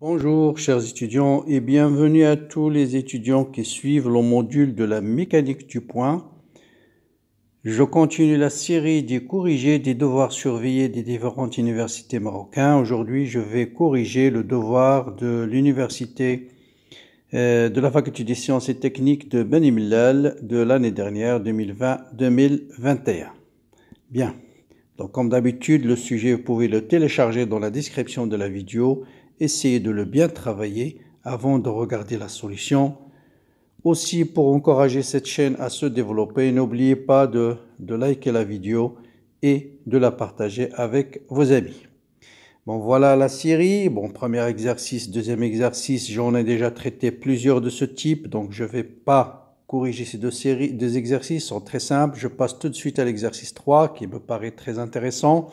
Bonjour chers étudiants et bienvenue à tous les étudiants qui suivent le module de la mécanique du point. Je continue la série des corrigés des devoirs surveillés des différentes universités marocaines. Aujourd'hui, je vais corriger le devoir de l'université de la faculté des sciences et techniques de Beni Mellal de l'année dernière, 2020-2021. Bien. Donc, comme d'habitude, le sujet, vous pouvez le télécharger dans la description de la vidéo. Essayez de le bien travailler avant de regarder la solution. Aussi, pour encourager cette chaîne à se développer, n'oubliez pas de liker la vidéo et de la partager avec vos amis. Bon, voilà la série. Bon, premier exercice, deuxième exercice, j'en ai déjà traité plusieurs de ce type, donc je ne vais pas corriger ces deux exercices, ils sont très simples. Je passe tout de suite à l'exercice 3 qui me paraît très intéressant.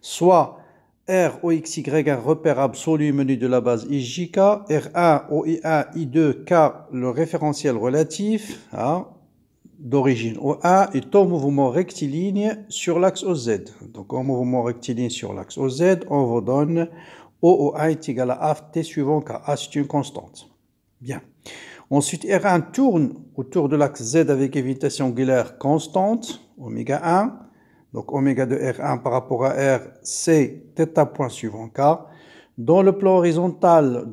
Soit R O X Y un repère absolu menu de la base IJK, R1 OI1 I2 K le référentiel relatif d'origine OA et ton mouvement rectiligne sur l'axe OZ. Donc en mouvement rectiligne sur l'axe OZ, on vous donne OA est égal à AT suivant K. A c'est une constante. Bien. Ensuite, R1 tourne autour de l'axe Z avec évitation angulaire constante, oméga 1. Donc, oméga de R1 par rapport à R, c'est θ point suivant K. Dans le plan horizontal,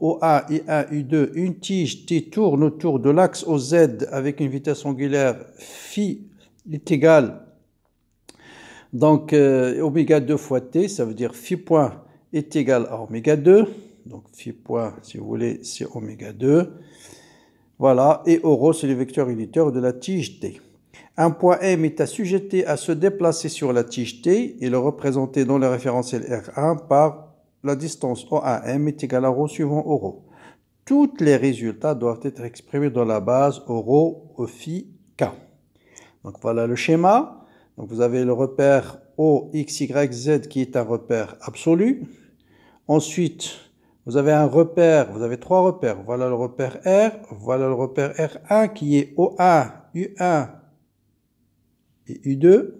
OA, I1, I2, une tige T tourne autour de l'axe OZ avec une vitesse angulaire phi est égale. Donc, oméga 2 fois T, ça veut dire phi point est égal à oméga 2. Donc, phi point, si vous voulez, c'est oméga 2. Voilà, et ρ, c'est le vecteur unitaire de la tige T. Un point M est assujetti à se déplacer sur la tige T et le représenter dans le référentiel R1 par la distance OAM est égale à ρ suivant ρ. Tous les résultats doivent être exprimés dans la base ρ au phi K. Donc voilà le schéma. Donc vous avez le repère O, X, Y, Z qui est un repère absolu. Ensuite, vous avez un repère, vous avez trois repères. Voilà le repère R, voilà le repère R1 qui est O1, U1 et U2.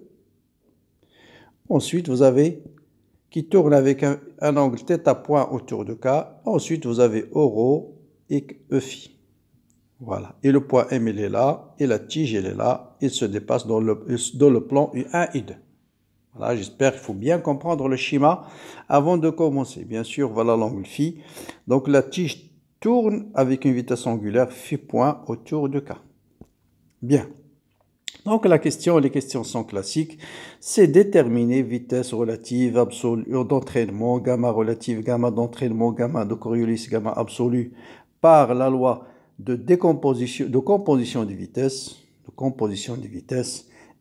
Ensuite, vous avez qui tourne avec un angle θ point autour de K. Ensuite, vous avez ρ et E phi. Voilà. Et le point M, il est là, et la tige, elle est là. Il se dépasse dans le plan U1 et 2. Voilà, j'espère qu'il faut bien comprendre le schéma avant de commencer. Bien sûr, voilà l'angle phi. Donc, la tige tourne avec une vitesse angulaire phi point autour de K. Bien. Donc, les questions sont classiques. C'est déterminer vitesse relative absolue d'entraînement, gamma relative, gamma d'entraînement, gamma de Coriolis, gamma absolue par la loi de composition des vitesses,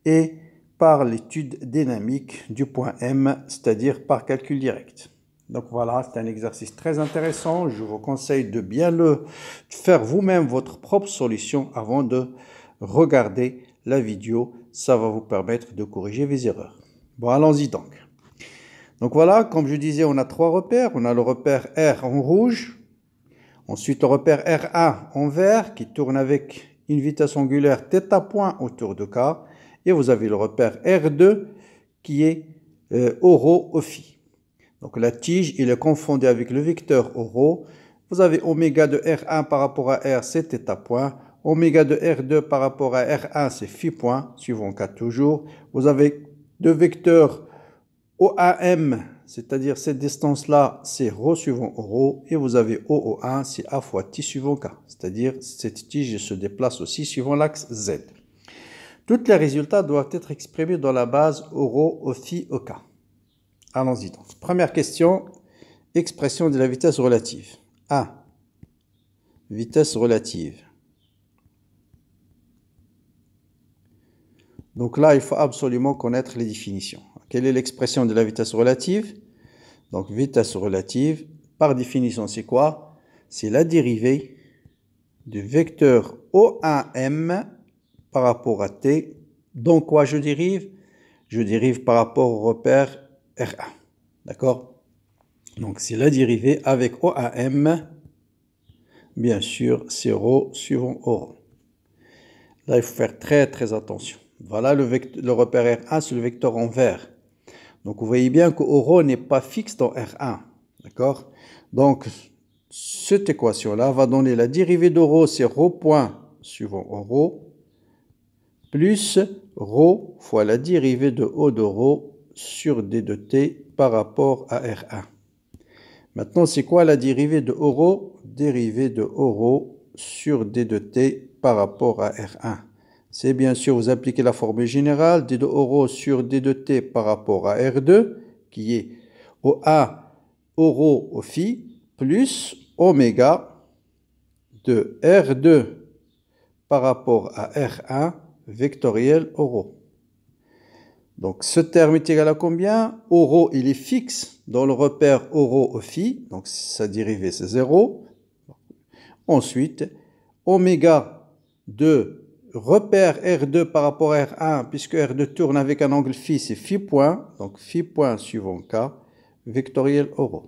et par l'étude dynamique du point M, c'est-à-dire par calcul direct. Donc voilà, c'est un exercice très intéressant. Je vous conseille de bien le faire vous-même votre propre solution avant de regarder la vidéo. Ça va vous permettre de corriger vos erreurs. Bon, allons-y donc. Donc voilà, comme je disais, on a trois repères. On a le repère R en rouge. Ensuite, le repère R1 en vert qui tourne avec une vitesse angulaire θ point autour de K. Et vous avez le repère R2 qui est ρ au phi. Donc la tige, il est confondu avec le vecteur ρ. Vous avez oméga de R1 par rapport à R, c'est θ point. Oméga de R2 par rapport à R1, c'est phi point, suivant K toujours. Vous avez deux vecteurs OAM, c'est-à-dire cette distance-là, c'est ρ suivant ρ. Et vous avez OO1, c'est A fois T suivant K. C'est-à-dire cette tige se déplace aussi suivant l'axe Z. Tous les résultats doivent être exprimés dans la base ρ au phi au K. Allons-y donc. Première question, expression de la vitesse relative. A. Vitesse relative. Donc là, il faut absolument connaître les définitions. Quelle est l'expression de la vitesse relative? Donc vitesse relative, par définition, c'est quoi? C'est la dérivée du vecteur OAM par rapport à T. Donc quoi je dérive? Je dérive par rapport au repère R1. D'accord? Donc c'est la dérivée avec OAM. Bien sûr, c'est ρ suivant ρ. Là, il faut faire très très attention. Voilà le repère R1, c'est le vecteur en vert. Donc vous voyez bien que ρ n'est pas fixe dans R1. D'accord? Donc, cette équation-là va donner la dérivée de ρ, c'est ρ point suivant ρ, plus ρ fois la dérivée de O de ρ sur D de T par rapport à R1. Maintenant, c'est quoi la dérivée de ρ? Dérivée de ρ sur D de T par rapport à R1. C'est bien sûr, vous appliquez la formule générale, D de ρ sur D de T par rapport à R2, qui est OA, ρ au phi, plus oméga de R2 par rapport à R1 vectoriel ρ. Donc, ce terme est égal à combien? ρ, il est fixe dans le repère ρ au phi, donc sa dérivée c'est 0. Ensuite, oméga de repère R2 par rapport à R1, puisque R2 tourne avec un angle phi, c'est phi point, donc phi point suivant K, vectoriel ρ.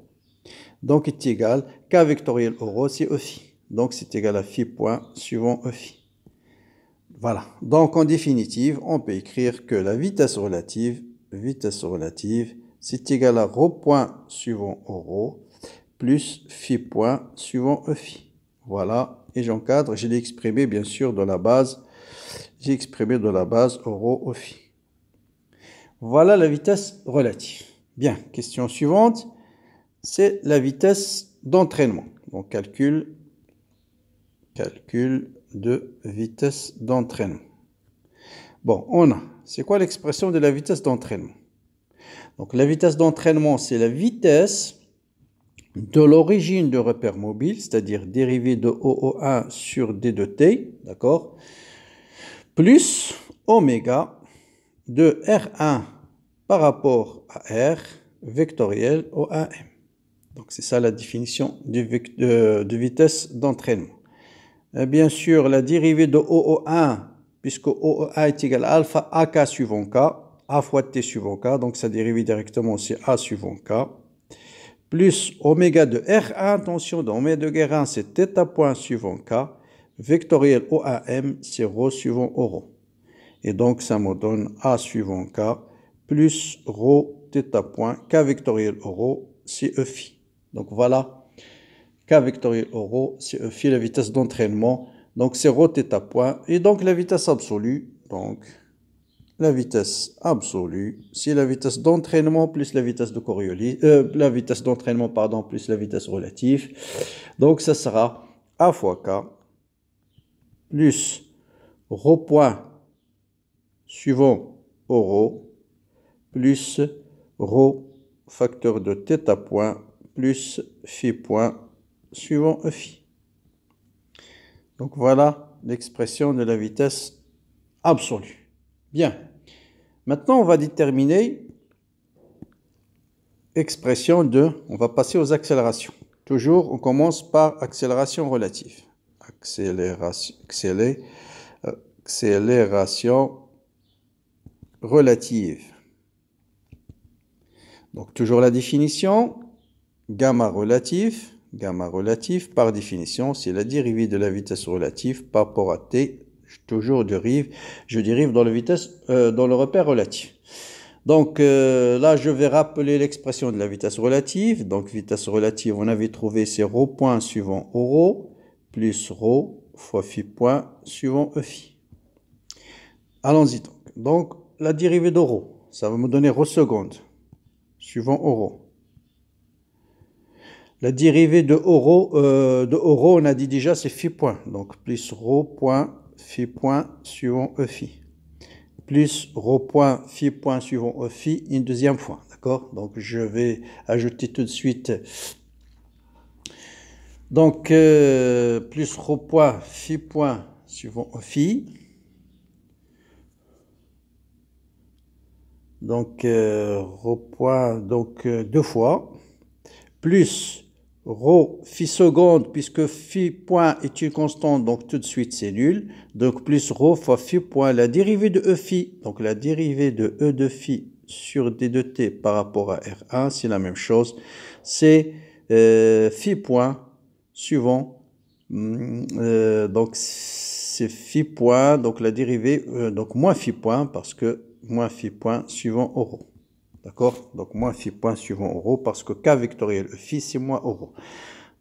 Donc, est égal, K vectoriel ρ, c'est E phi. Donc, c'est égal à phi point suivant E phi. Voilà. Donc, en définitive, on peut écrire que la vitesse relative, c'est égal à ρ point suivant ρ plus phi point suivant E phi. Voilà. Et j'encadre, je l'ai exprimé bien sûr dans la base. J'ai exprimé dans la base ρ au phi. Voilà la vitesse relative. Bien. Question suivante. C'est la vitesse d'entraînement. Donc, calcul de vitesse d'entraînement. Bon, on a. C'est quoi l'expression de la vitesse d'entraînement? Donc, la vitesse d'entraînement, c'est la vitesse de l'origine du repère mobile, c'est-à-dire dérivée de OO1 sur D de T, d'accord, plus oméga de R1 par rapport à R vectoriel O1M. Donc, c'est ça la définition de vitesse d'entraînement. Bien sûr, la dérivée de OO1, puisque OO1 est égal à alpha AK suivant K, A fois T suivant K, donc sa dérivée directement c'est A suivant K, plus oméga de R1, attention, dans oméga de R1 c'est θ point suivant K, vectoriel OAM c'est ρ suivant ρ. Et donc ça me donne A suivant K, plus ρ θ point, K vectoriel ρ, c'est E phi. Donc voilà. K vectoriel ρ, c'est E phi, la vitesse d'entraînement. Donc c'est ρ θ point. Et donc la vitesse absolue, la vitesse absolue, c'est la vitesse d'entraînement plus la vitesse de Coriolis, la vitesse d'entraînement, pardon, plus la vitesse relative. Donc ça sera A fois K plus ρ point suivant ρ plus ρ facteur de θ point plus phi point suivant E phi. Donc voilà l'expression de la vitesse absolue. Bien. Maintenant, on va déterminer expression de... On va passer aux accélérations. Toujours, on commence par accélération relative. Accélération relative. Donc, toujours la définition. Gamma relatif, par définition, c'est la dérivée de la vitesse relative par rapport à t. Je dérive dans, dans le repère relatif. Donc là, je vais rappeler l'expression de la vitesse relative. Donc, vitesse relative, on avait trouvé c'est ρ point suivant ρ plus ρ fois phi point suivant E phi. Allons-y donc. Donc, la dérivée de ρ, ça va me donner ρ seconde suivant ρ. La dérivée de ρ, on a dit déjà, c'est phi point. Donc, plus ρ point, phi point suivant E phi. Plus ρ point, phi point suivant E phi une deuxième fois. D'accord? Donc, je vais ajouter tout de suite. Donc, plus ρ point, phi point suivant E phi. Donc, ρ point, donc deux fois. Plus ρ phi seconde, puisque phi point est une constante, donc tout de suite c'est nul. Donc plus ρ fois phi point, la dérivée de E phi, donc la dérivée de E de phi sur D de T par rapport à R1, c'est la même chose. C'est phi point suivant, donc c'est phi point, donc la dérivée, donc moins phi point, parce que moins phi point suivant ρ. D'accord? Donc, moins phi point suivant rho, parce que K vectoriel E phi, c'est moins rho.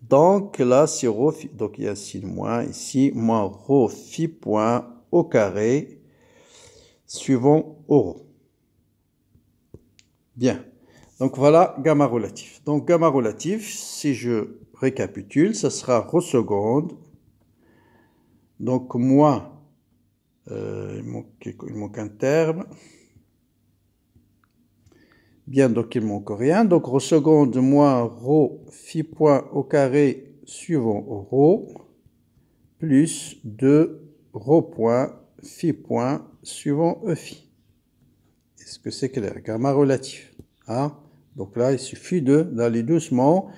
Donc, là, c'est rho phi. Donc, il y a signe moins ici, moins rho phi point au carré suivant rho. Bien. Donc, voilà gamma relatif. Donc, gamma relatif, si je récapitule, ça sera rho seconde. Donc, moins, il manque un terme. Bien, donc il manque rien. Donc, rho seconde moins rho phi point au carré suivant rho plus 2 rho point phi point suivant E phi. Est-ce que c'est clair? Gamma relatif. Hein? Donc là, il suffit d'aller doucement.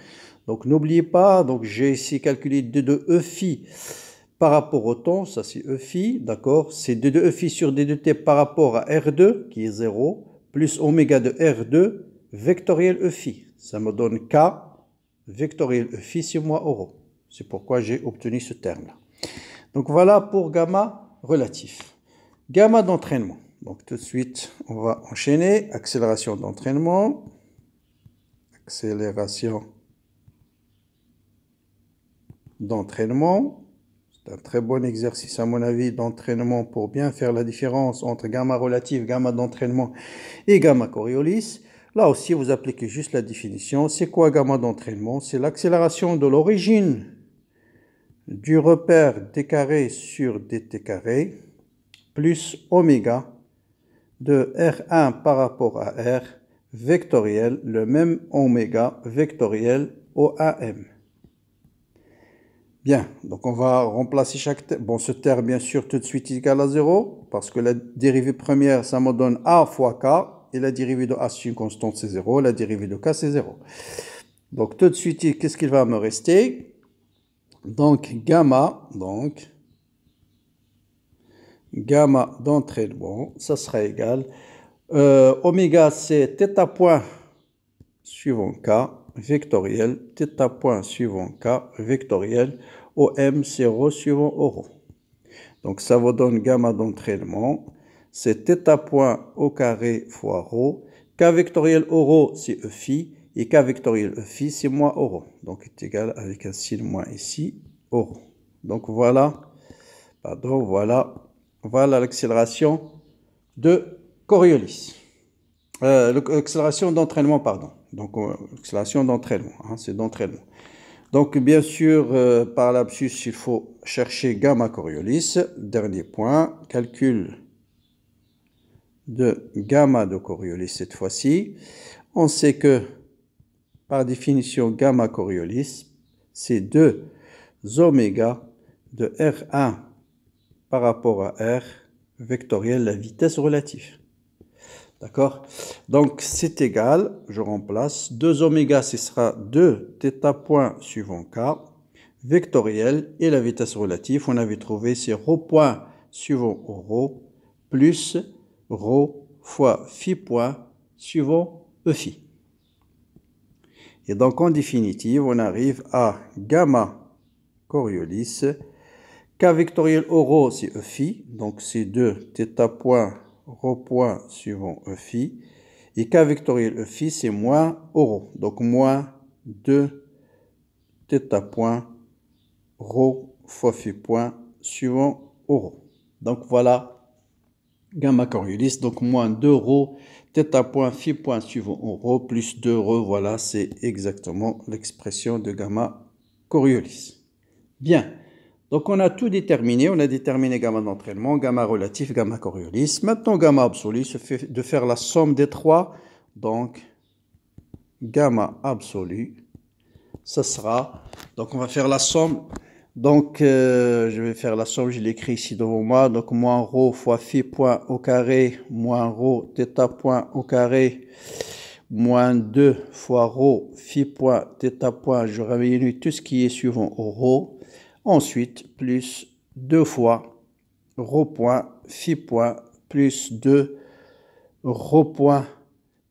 Donc, n'oubliez pas, donc j'ai ici calculé d de E phi par rapport au temps. Ça, c'est E phi, d'accord? C'est d de E phi sur d de t par rapport à R2, qui est 0, plus oméga de R2 vectoriel E phi. Ça me donne K vectoriel E phi sur moi rho. C'est pourquoi j'ai obtenu ce terme-là. Donc voilà pour gamma relatif. Gamma d'entraînement. Donc tout de suite, on va enchaîner. Accélération d'entraînement. Accélération d'entraînement. C'est un très bon exercice à mon avis d'entraînement pour bien faire la différence entre gamma relatif, gamma d'entraînement et gamma Coriolis. Là aussi, vous appliquez juste la définition. C'est quoi gamma d'entraînement? C'est l'accélération de l'origine du repère d carré sur dt carré plus oméga de R1 par rapport à R vectoriel, le même oméga vectoriel au AM. Bien, donc on va remplacer chaque terme. Bon, ce terme, bien sûr, tout de suite égal à 0, parce que la dérivée première, ça me donne A fois K, et la dérivée de A, c'est une constante, c'est 0, la dérivée de K, c'est 0. Donc, tout de suite, qu'est-ce qu'il va me rester? Donc, gamma d'entraînement, ça sera égal. Oméga, c'est θ point suivant K, vectoriel, θ point suivant K, vectoriel, OM, c'est rho suivant rho. Donc, ça vous donne gamma d'entraînement, c'est θ point au carré fois rho. K vectoriel rho, c'est E phi, et K vectoriel E phi, c'est moins rho. Donc, c'est égal avec un signe moins ici, rho. Donc, voilà l'accélération de Coriolis. L'accélération d'entraînement, pardon. Donc, l'accélération d'entraînement, hein, c'est d'entraînement. Donc, bien sûr, par lapsus, il faut chercher gamma Coriolis. Dernier point, calcul de gamma de Coriolis cette fois-ci. On sait que, par définition, gamma Coriolis, c'est 2 oméga de R1 par rapport à R vectoriel, la vitesse relative. D'accord? Donc, c'est égal, je remplace, 2 oméga, ce sera 2 θ point suivant K, vectoriel, et la vitesse relative, on avait trouvé, c'est rho point suivant rho, plus rho fois phi point suivant E phi. Et donc, en définitive, on arrive à gamma Coriolis, K vectoriel rho, c'est E phi, donc c'est 2 θ point rho point suivant E phi, et K vectoriel E phi, c'est moins rho, donc moins 2 θ point rho fois phi point suivant rho. Donc voilà gamma Coriolis, donc moins 2 rho θ point phi point suivant rho plus 2 rho, voilà, c'est exactement l'expression de gamma Coriolis. Bien. Donc, on a tout déterminé. On a déterminé gamma d'entraînement, gamma relatif, gamma Coriolis. Maintenant, gamma absolu, se fait de faire la somme des trois. Donc, gamma absolu, ça sera... Donc, on va faire la somme. Donc, je vais faire la somme. Je l'écris ici devant moi. Donc, moins rho fois phi point au carré, moins rho θ point au carré, moins 2 fois rho phi point θ point. Je réunis tout ce qui est suivant au rho. Ensuite, plus 2 fois rho point phi point plus 2 rho point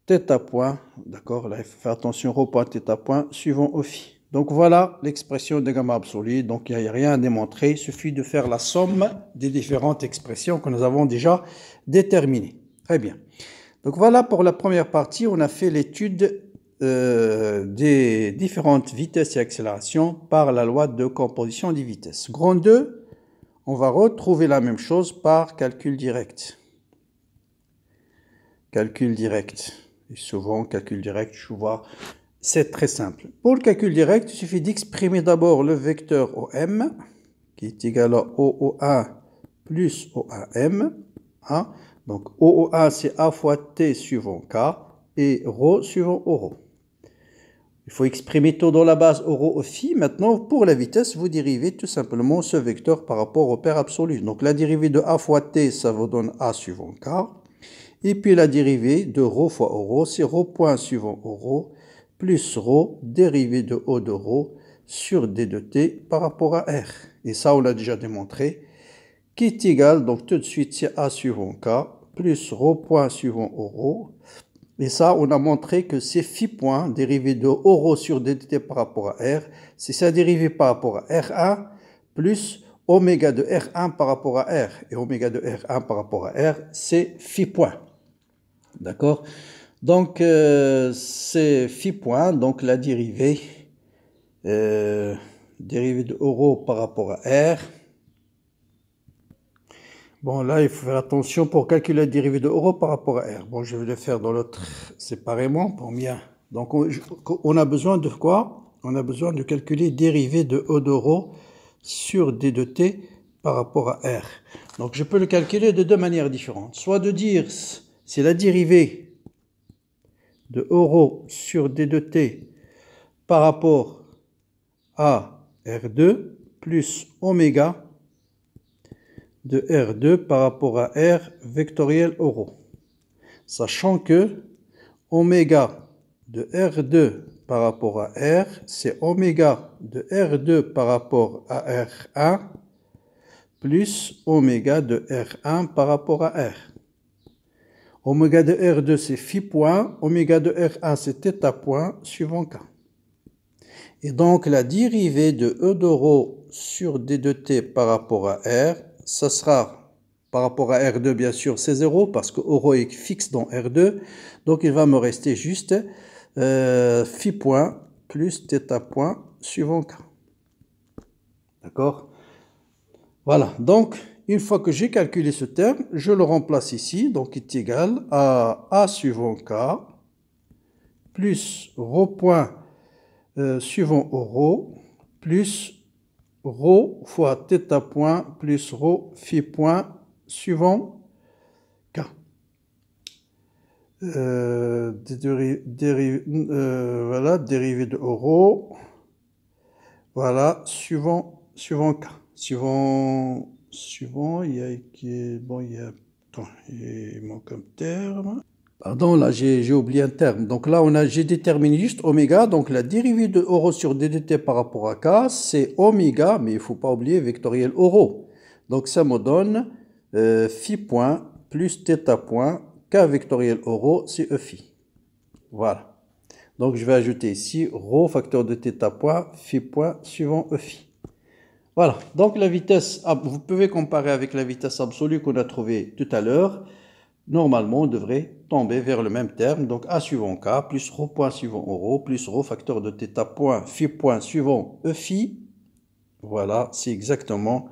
θ point. D'accord, là, il faut faire attention, rho point θ point suivant E phi. Donc, voilà l'expression de gamma absolue. Donc, il n'y a rien à démontrer. Il suffit de faire la somme des différentes expressions que nous avons déjà déterminées. Très bien. Donc voilà pour la première partie, on a fait l'étude des différentes vitesses et accélérations par la loi de composition des vitesses. Grand 2, on va retrouver la même chose par calcul direct. Calcul direct. Et souvent, calcul direct, je vois, c'est très simple. Pour le calcul direct, il suffit d'exprimer d'abord le vecteur OM, qui est égal à OO1 plus OAM. Hein? Donc, OO1, c'est A fois T suivant K, et ρ suivant ρ. Il faut exprimer tout dans la base ρ phi. Maintenant, pour la vitesse, vous dérivez tout simplement ce vecteur par rapport au paire absolu. Donc, la dérivée de A fois T, ça vous donne A suivant K. Et puis, la dérivée de ρ fois ρ, c'est ρ point suivant ρ, plus ρ, dérivée de O de ρ, sur D de T par rapport à R. Et ça, on l'a déjà démontré, qui est égal, donc tout de suite, c'est A suivant K, plus ρ point suivant ρ. Et ça, on a montré que c'est phi point, dérivé de ρ sur D de T par rapport à R, c'est sa dérivée par rapport à R1, plus oméga de R1 par rapport à R. Et oméga de R1 par rapport à R, c'est phi point. D'accord? Donc, c'est phi point, donc la dérivée, dérivée de ρ par rapport à R. Bon, là, il faut faire attention pour calculer la dérivée de ρ par rapport à R. Bon, je vais le faire dans l'autre séparément pour bien. Donc, on a besoin de quoi? On a besoin de calculer dérivée de O de ρ sur D de T par rapport à R. Donc, je peux le calculer de deux manières différentes. Soit de dire, c'est la dérivée de ρ sur D de T par rapport à R2 plus oméga de R2 par rapport à R vectoriel ρ. Sachant que oméga de R2 par rapport à R, c'est oméga de R2 par rapport à R1 plus oméga de R1 par rapport à R. Oméga de R2, c'est phi point, oméga de R1, c'est θ point, suivant K. Et donc, la dérivée de E de ρ sur D de T par rapport à R, ça sera, par rapport à R2, bien sûr, c'est 0, parce que ρ est fixe dans R2. Donc, il va me rester juste phi point plus θ point suivant K. D'accord? Voilà. Donc, une fois que j'ai calculé ce terme, je le remplace ici. Donc, il est égal à A suivant K plus ρ point suivant ρ plus ρ fois θ point plus ρ phi point suivant K. Voilà, dérivée de ρ. Voilà, suivant K. Suivant, il y a, bon, il manque un terme. Pardon, là, j'ai oublié un terme. Donc là, j'ai déterminé juste oméga. Donc la dérivée de ρ sur D de T par rapport à K, c'est oméga, mais il ne faut pas oublier vectoriel ρ. Donc ça me donne phi point plus θ point, K vectoriel ρ, c'est E phi. Voilà. Donc je vais ajouter ici ρ facteur de θ point, phi point suivant E phi. Voilà. Donc la vitesse, vous pouvez comparer avec la vitesse absolue qu'on a trouvée tout à l'heure. Normalement, on devrait tomber vers le même terme. Donc, A suivant K, plus ρ point suivant ρ, plus ρ facteur de θ point, phi point suivant E phi. Voilà, c'est exactement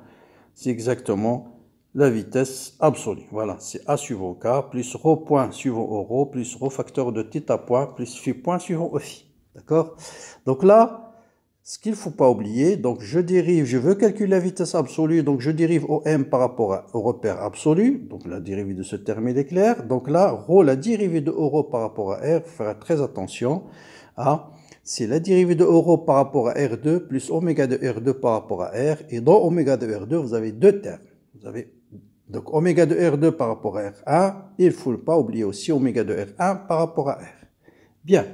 la vitesse absolue. Voilà, c'est A suivant K, plus ρ point suivant ρ, plus ρ facteur de θ point, plus phi point suivant E phi. D'accord? Donc là, ce qu'il ne faut pas oublier, donc je veux calculer la vitesse absolue, donc je dérive OM par rapport au repère absolu, donc la dérivée de ce terme est claire. Donc là, ρ, la dérivée de ρ par rapport à R, il faut faire très attention. C'est la dérivée de ρ par rapport à R2 plus oméga de R2 par rapport à R. Et dans oméga de R2, vous avez deux termes. Vous avez donc oméga de R2 par rapport à R1. Il ne faut pas oublier aussi oméga de R1 par rapport à R. Bien.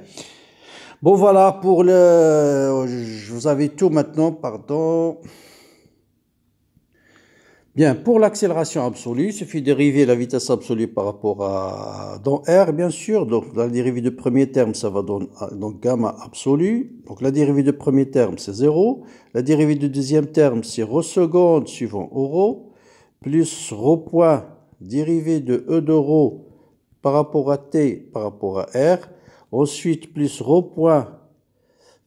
Bon, voilà, vous avez tout maintenant, pardon. Bien, pour l'accélération absolue, il suffit de dériver la vitesse absolue par rapport à, dans R, bien sûr. Donc, la dérivée du premier terme, ça va donner donc gamma absolu. Donc, la dérivée du premier terme, c'est 0. La dérivée du deuxième terme, c'est ρ seconde suivant ρ, plus ρ point, dérivée de E de ρ par rapport à t par rapport à r. Ensuite, plus rho point,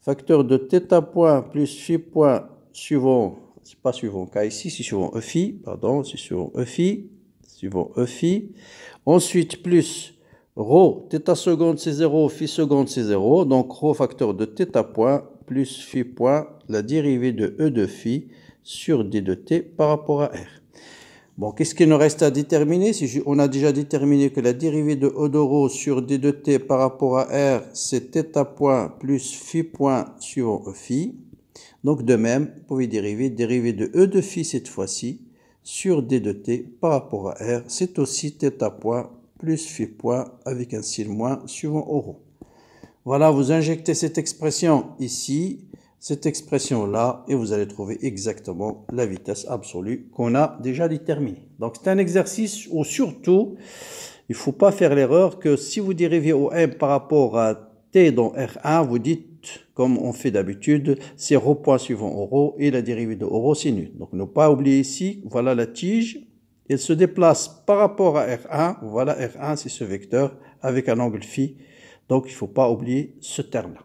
facteur de θ point plus phi point suivant, c'est pas suivant k ici, c'est suivant e phi, pardon, c'est suivant e phi, suivant e phi. Ensuite, plus rho, θ seconde c'est 0, phi seconde c'est 0, donc rho facteur de θ point plus phi point, la dérivée de e de phi sur d de t par rapport à r. Bon, qu'est-ce qu'il nous reste à déterminer? On a déjà déterminé que la dérivée de E de rho sur d de t par rapport à r, c'est θ point plus phi point suivant e phi. Donc de même, vous pouvez dériver de E de phi cette fois-ci sur d de t par rapport à r, c'est aussi θ point plus phi point avec un signe moins suivant E rho. Voilà, vous injectez cette expression ici, cette expression-là, et vous allez trouver exactement la vitesse absolue qu'on a déjà déterminée. Donc c'est un exercice où surtout, il ne faut pas faire l'erreur que si vous dérivez au m par rapport à t dans R1, vous dites, comme on fait d'habitude, c'est rho point suivant rho, et la dérivée de rho c'est nul. Donc ne pas oublier ici, voilà la tige, elle se déplace par rapport à R1, voilà R1 c'est ce vecteur avec un angle phi, donc il ne faut pas oublier ce terme-là.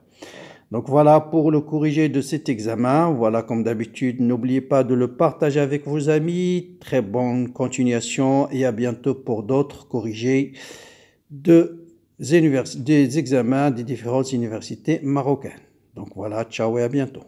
Donc voilà pour le corrigé de cet examen. Voilà, comme d'habitude, n'oubliez pas de le partager avec vos amis. Très bonne continuation et à bientôt pour d'autres corrigés des examens des différentes universités marocaines. Donc voilà, ciao et à bientôt.